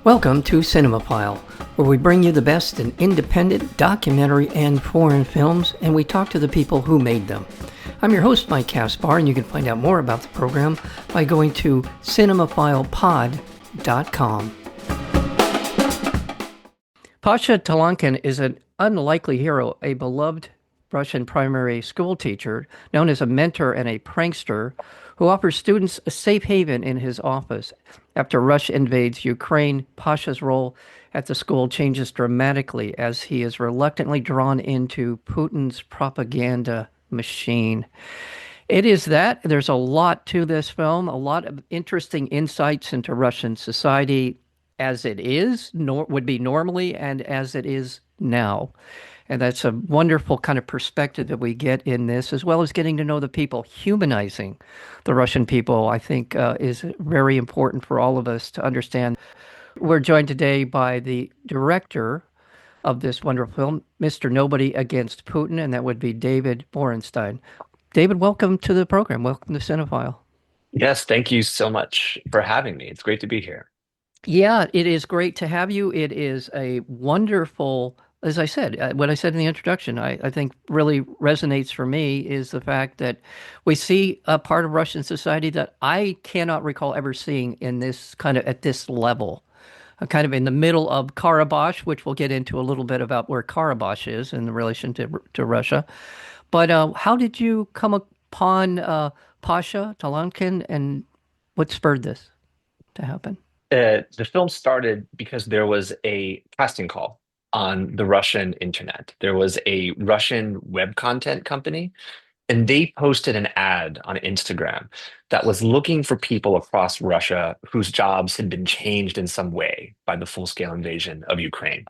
Welcome to Cinemophile, where we bring you the best in independent, documentary, and foreign films, and we talk to the people who made them. I'm your host, Mike Caspar, and you can find out more about the program by going to cinemophilepod.com. Pasha Talankin is an unlikely hero, a beloved Russian primary school teacher, known as a mentor and a prankster, who offers students a safe haven in his office. After Russia invades Ukraine, Pasha's role at the school changes dramatically as he is reluctantly drawn into Putin's propaganda machine. It is that. There's a lot to this film, a lot of interesting insights into Russian society as it is, would be normally, and as it is now. And that's a wonderful kind of perspective that we get in this, as well as getting to know the people. Humanizing the Russian people, I think, is very important for all of us to understand. We're joined today by the director of this wonderful film, Mr. Nobody Against Putin, and that would be David Borenstein. David, welcome to the program. Welcome to Cinephile. Yes, thank you so much for having me. It's great to be here. Yeah, it is great to have you. It is a wonderful, as I said, what I said in the introduction, I think really resonates for me is the fact that we see a part of Russian society that I cannot recall ever seeing in this kind of at this level. Kind of in the middle of Karabakh, which we'll get into a little bit about where Karabakh is in relation to Russia. But how did you come upon Pasha Talankin, and what spurred this to happen? The film started because there was a casting call on the Russian internet. There was a Russian web content company, and they posted an ad on Instagram that was looking for people across Russia whose jobs had been changed in some way by the full-scale invasion of Ukraine.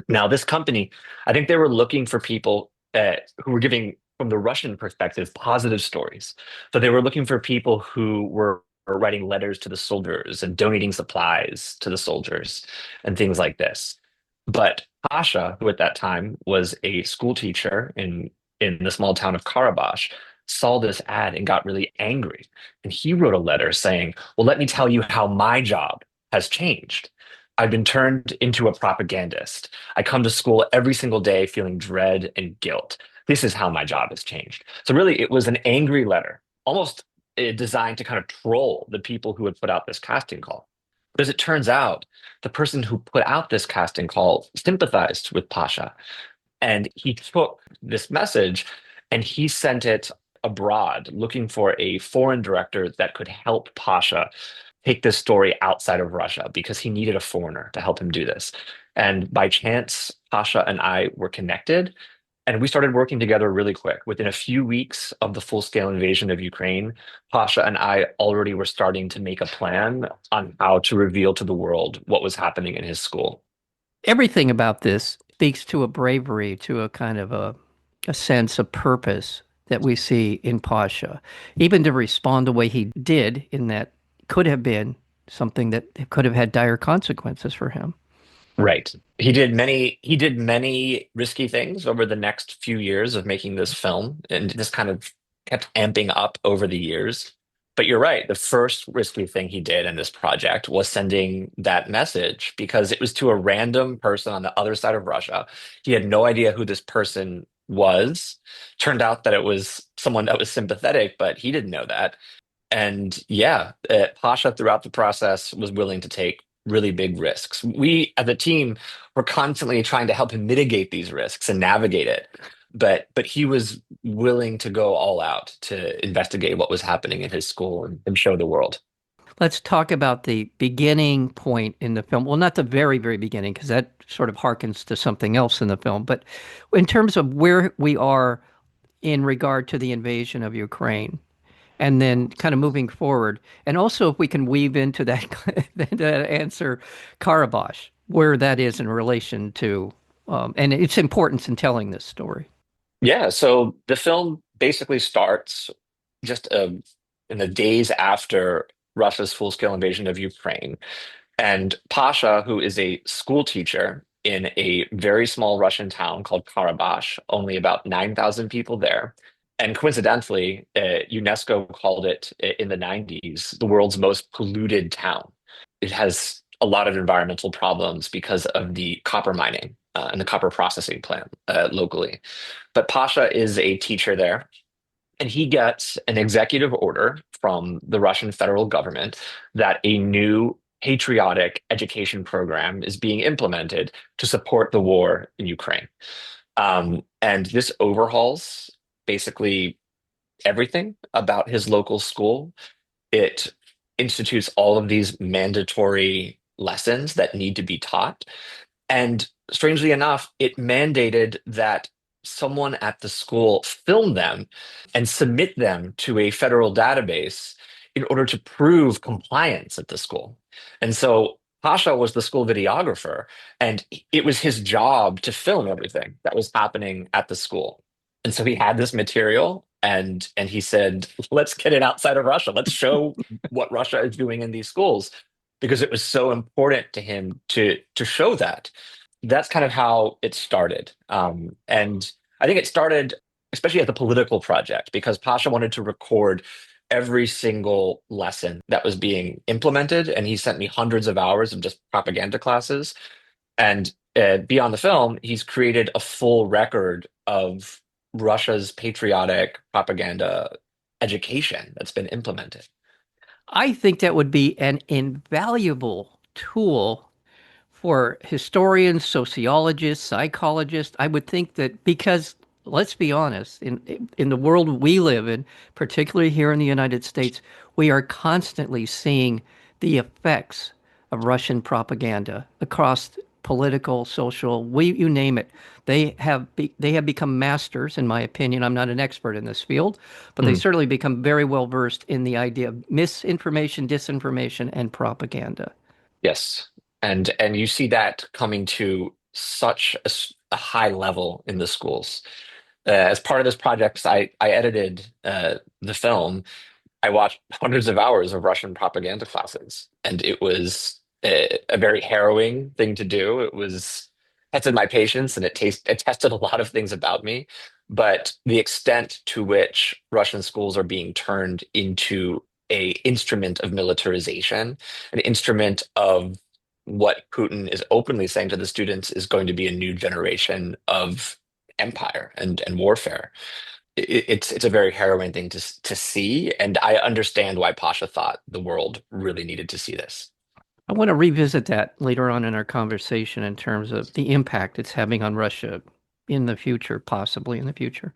Now, this company, I think they were looking for people who were giving, from the Russian perspective, positive stories. So they were looking for people who were writing letters to the soldiers and donating supplies to the soldiers and things like this. But Pasha, who at that time was a school teacher in the small town of Karabakh, saw this ad and got really angry. And he wrote a letter saying, "Well, let me tell you how my job has changed. I've been turned into a propagandist. I come to school every single day feeling dread and guilt. This is how my job has changed." So really, it was an angry letter, almost designed to kind of troll the people who had put out this casting call. But as it turns out, the person who put out this casting call sympathized with Pasha, and he took this message and he sent it abroad, looking for a foreign director that could help Pasha take this story outside of Russia because he needed a foreigner to help him do this. And by chance, Pasha and I were connected, and we started working together really quick. Within a few weeks of the full-scale invasion of Ukraine, Pasha and I already were starting to make a plan on how to reveal to the world what was happening in his school. Everything about this speaks to a bravery, to a kind of a sense of purpose that we see in Pasha. Even to respond the way he did in that could have been something that could have had dire consequences for him. Right. He did many risky things over the next few years of making this film, and this kind of kept amping up over the years. But you're right. The first risky thing he did in this project was sending that message because it was to a random person on the other side of Russia. He had no idea who this person was. Turned out that it was someone that was sympathetic, but he didn't know that. And yeah, Pasha throughout the process was willing to take really big risks. We, as a team, were constantly trying to help him mitigate these risks and navigate it. But he was willing to go all out to investigate what was happening in his school and show the world. Let's talk about the beginning point in the film. Well, not the very, very beginning, because that sort of harkens to something else in the film. But in terms of where we are in regard to the invasion of Ukraine, and then kind of moving forward, and also if we can weave into that, that answer, Karabakh, where that is in relation to, and its importance in telling this story. Yeah, so the film basically starts just in the days after Russia's full-scale invasion of Ukraine. And Pasha, who is a school teacher in a very small Russian town called Karabakh, only about 9,000 people there. And coincidentally, UNESCO called it in the 90s the world's most polluted town. It has a lot of environmental problems because of the copper mining and the copper processing plant locally. But Pasha is a teacher there, and he gets an executive order from the Russian federal government that a new patriotic education program is being implemented to support the war in Ukraine. And this overhauls basically everything about his local school. It institutes all of these mandatory lessons that need to be taught. And strangely enough, it mandated that someone at the school film them and submit them to a federal database in order to prove compliance at the school. And so Pasha was the school videographer, and it was his job to film everything that was happening at the school. And so he had this material, and he said, let's get it outside of Russia. Let's show what Russia is doing in these schools, because it was so important to him to show that. That's kind of how it started. And I think it started especially as a political project because Pasha wanted to record every single lesson that was being implemented. And he sent me hundreds of hours of just propaganda classes. And beyond the film, he's created a full record of Russia's patriotic propaganda education that's been implemented. I think that would be an invaluable tool for historians, sociologists, psychologists. I would think that because let's be honest, in the world we live in, particularly here in the United States, we are constantly seeing the effects of Russian propaganda across political, social, you name it. They have become masters, in my opinion. I'm not an expert in this field, but they Mm, certainly become very well versed in the idea of misinformation, disinformation, and propaganda. yes. And you see that coming to such a high level in the schools. As part of this project, I edited the film. I watched hundreds of hours of Russian propaganda classes, and it was a very harrowing thing to do. It was tested my patience, and it tested a lot of things about me. But the extent to which Russian schools are being turned into a instrument of militarization, an instrument of what Putin is openly saying to the students is going to be a new generation of empire and warfare. It's a very harrowing thing to see, and I understand why Pasha thought the world really needed to see this. I want to revisit that later on in our conversation in terms of the impact it's having on Russia in the future, possibly in the future.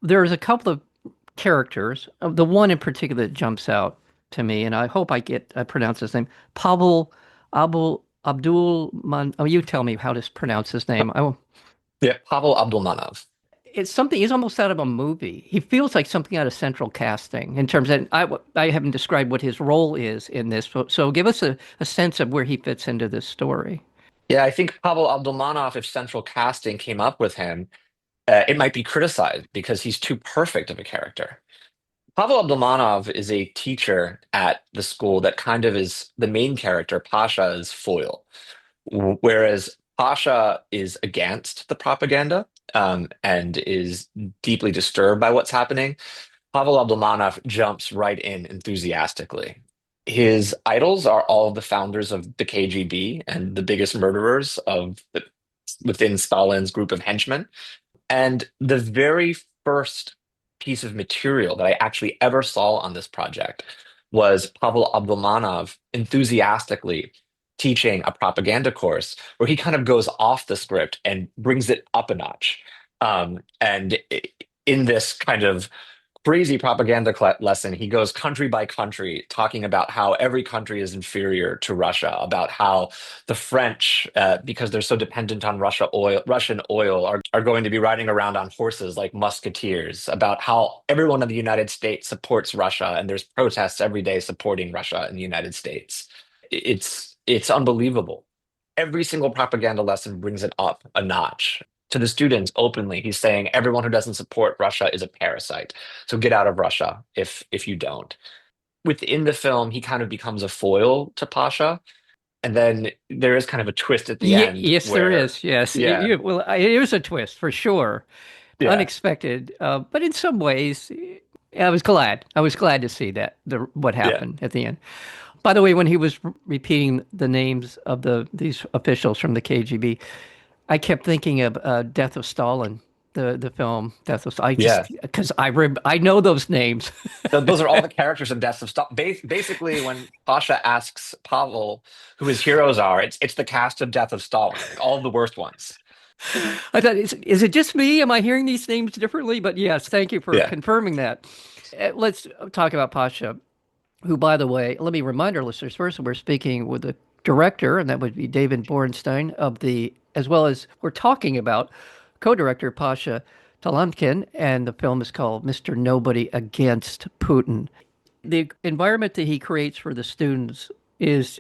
There's a couple of characters. The one in particular that jumps out to me, and I hope I pronounce his name, Pavel Abdul Man. Oh, you tell me how to pronounce his name. Yeah, Pavel Abdulmanov. It's something. He's almost out of a movie. He feels like something out of Central Casting in terms of. I haven't described what his role is in this, so give us a sense of where he fits into this story. Yeah, I think Pavel Abdulmanov, if central casting came up with him, it might be criticized because he's too perfect of a character. Pavel Abdulmanov is a teacher at the school that kind of is the main character, Pasha's foil. Whereas Pasha is against the propaganda and is deeply disturbed by what's happening, Pavel Abdulmanov jumps right in enthusiastically. His idols are all of the founders of the KGB and the biggest murderers within Stalin's group of henchmen. And the very first piece of material that I actually ever saw on this project was Pavel Abdulmanov enthusiastically teaching a propaganda course where he kind of goes off the script and brings it up a notch. And in this kind of crazy propaganda lesson, he goes country by country, talking about how every country is inferior to Russia, about how the French, because they're so dependent on Russian oil, are going to be riding around on horses like musketeers, about how everyone in the United States supports Russia, and there's protests every day supporting Russia in the United States. It's unbelievable. Every single propaganda lesson brings it up a notch. To the students openly, he's saying everyone who doesn't support Russia is a parasite. So get out of Russia if you don't. Within the film, he kind of becomes a foil to Pasha. And then there is kind of a twist at the end Yes, there where, is. Yes, yeah, well, it was a twist for sure, yeah, unexpected. But in some ways, I was glad. I was glad to see that what yeah. happened at the end. By the way, when he was repeating the names of these officials from the KGB, I kept thinking of Death of Stalin, the film Death of Stalin. I Yeah. just because I know those names. Those are all the characters in Deaths of Stalin. Basically, when Pasha asks Pavel who his heroes are, it's the cast of Death of Stalin, like all of the worst ones. I thought, is it just me? Am I hearing these names differently? But yes, thank you for Yeah. confirming that. Let's talk about Pasha, who, by the way, let me remind our listeners first, we're speaking with the director, and that would be David Borenstein of as well as we're talking about co-director Pasha Talankin, and the film is called Mr. Nobody Against Putin. The environment that he creates for the students is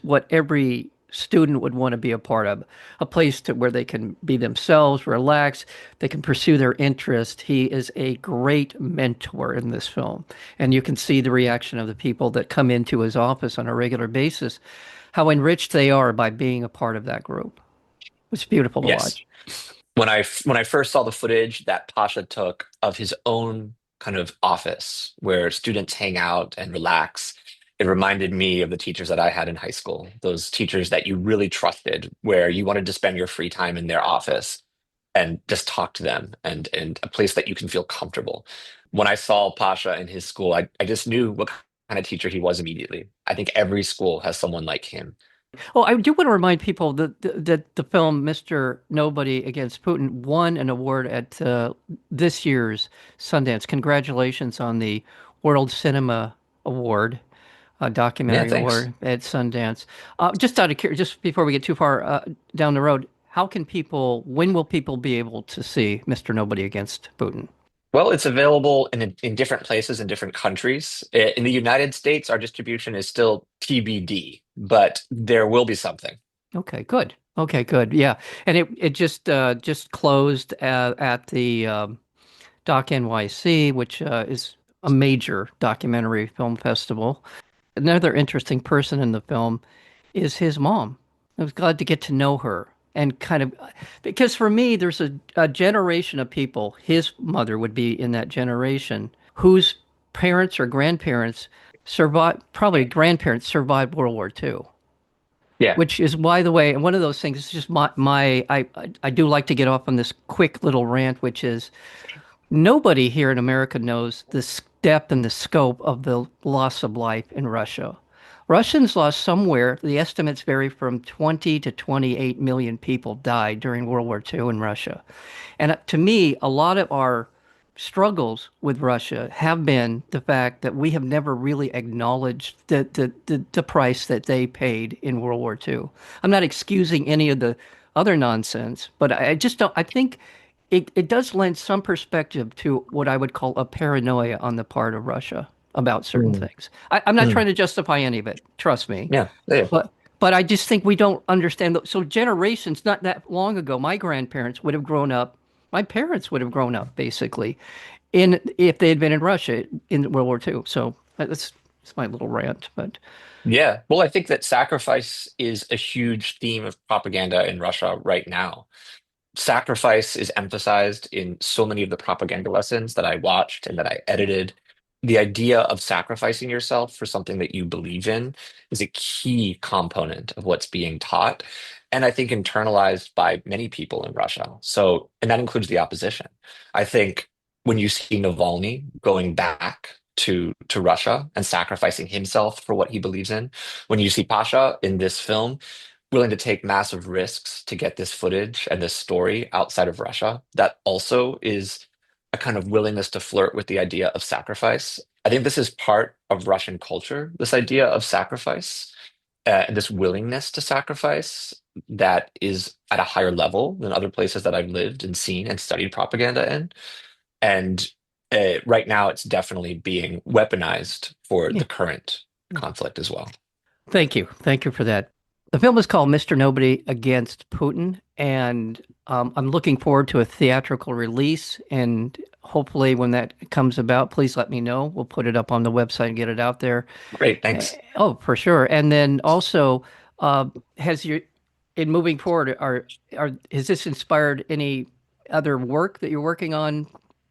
what every student would want to be a part of, a place where they can be themselves, relax, they can pursue their interest. He is a great mentor in this film, and you can see the reaction of the people that come into his office on a regular basis, how enriched they are by being a part of that group. It's beautiful to Yes. watch. When I first saw the footage that Pasha took of his own kind of office where students hang out and relax, it reminded me of the teachers that I had in high school, those teachers that you really trusted, where you wanted to spend your free time in their office and just talk to them and a place that you can feel comfortable. When I saw Pasha in his school, I just knew what kind of teacher he was immediately. I think every school has someone like him. Oh, I do want to remind people that the film Mr. Nobody Against Putin won an award at this year's Sundance. Congratulations on the World Cinema Award, Yeah, documentary thanks. award at Sundance. Just out of just before we get too far down the road, when will people be able to see Mr. Nobody Against Putin? Well, it's available in different places in different countries. In the United States, our distribution is still TBD, but there will be something. Okay, good. Okay, good. Yeah, and it just closed at the Doc NYC, which is a major documentary film festival. Another interesting person in the film is his mom. I was glad to get to know her and kind of because for me, there's a generation of people, his mother would be in that generation, whose parents or grandparents survived, probably grandparents survived World War II. Yeah. Which is, by the way, and one of those things, it's just I do like to get off on this quick little rant, which is nobody here in America knows the depth and the scope of the loss of life in Russia. Russians lost somewhere, the estimates vary from 20 to 28 million people died during World War II in Russia. And to me, a lot of our struggles with Russia have been the fact that we have never really acknowledged the price that they paid in World War II. I'm not excusing any of the other nonsense, but I just don't, I think it does lend some perspective to what I would call a paranoia on the part of Russia about certain Mm, things. I'm not mm. trying to justify any of it, trust me, Yeah. Yeah. but I just think we don't understand. So generations, not that long ago, my grandparents would have grown up, my parents would have grown up basically in if they had been in Russia in World War II. So that's my little rant, but Yeah. Well, I think that sacrifice is a huge theme of propaganda in Russia right now. Sacrifice is emphasized in so many of the propaganda lessons that I watched and that I edited. The idea of sacrificing yourself for something that you believe in is a key component of what's being taught. And I think internalized by many people in Russia. So, and that includes the opposition. I think when you see Navalny going back to Russia and sacrificing himself for what he believes in, when you see Pasha in this film, willing to take massive risks to get this footage and this story outside of Russia. That also is a kind of willingness to flirt with the idea of sacrifice. I think this is part of Russian culture, this idea of sacrifice, and this willingness to sacrifice that is at a higher level than other places that I've lived and seen and studied propaganda in. And right now, it's definitely being weaponized for yeah. the current conflict as well. Thank you for that. The film is called Mr. Nobody Against Putin, and I'm looking forward to a theatrical release. And hopefully, when that comes about, please let me know. We'll put it up on the website and get it out there. Great, thanks. Oh, for sure. And then also, uh, has your in moving forward, has this inspired any other work that you're working on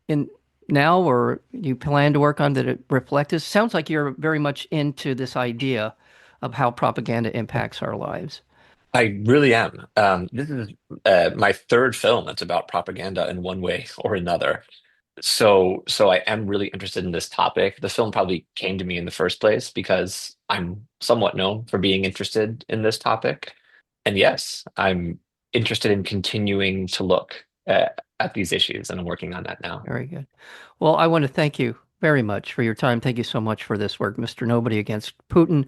in now, or you plan to work on that it reflect this? Sounds like you're very much into this idea of how propaganda impacts our lives. I really am. This is my third film that's about propaganda in one way or another. So I am really interested in this topic. The film probably came to me in the first place because I'm somewhat known for being interested in this topic. And yes, I'm interested in continuing to look at these issues, and I'm working on that now. Very good. Well, I want to thank you very much for your time. Thank you so much for this work, Mr. Nobody Against Putin.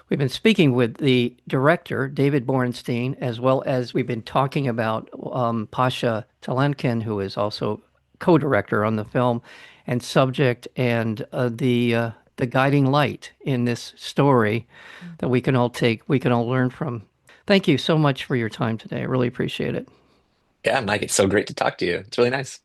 We've been speaking with the director, David Borenstein, as well as we've been talking about Pasha Talankin, who is also co-director on the film and subject, and the guiding light in this story that we can all learn from. Thank you so much for your time today. I really appreciate it. Yeah, Mike, it's so great to talk to you. It's really nice.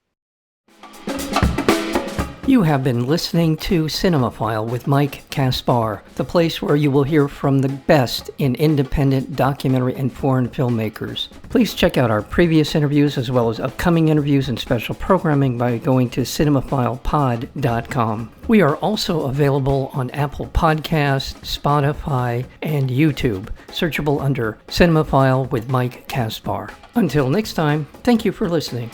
You have been listening to Cinemaphile with Mike Kaspar, the place where you will hear from the best in independent documentary and foreign filmmakers. Please check out our previous interviews as well as upcoming interviews and special programming by going to cinemaphilepod.com. We are also available on Apple Podcasts, Spotify, and YouTube, searchable under Cinemaphile with Mike Kaspar. Until next time, thank you for listening.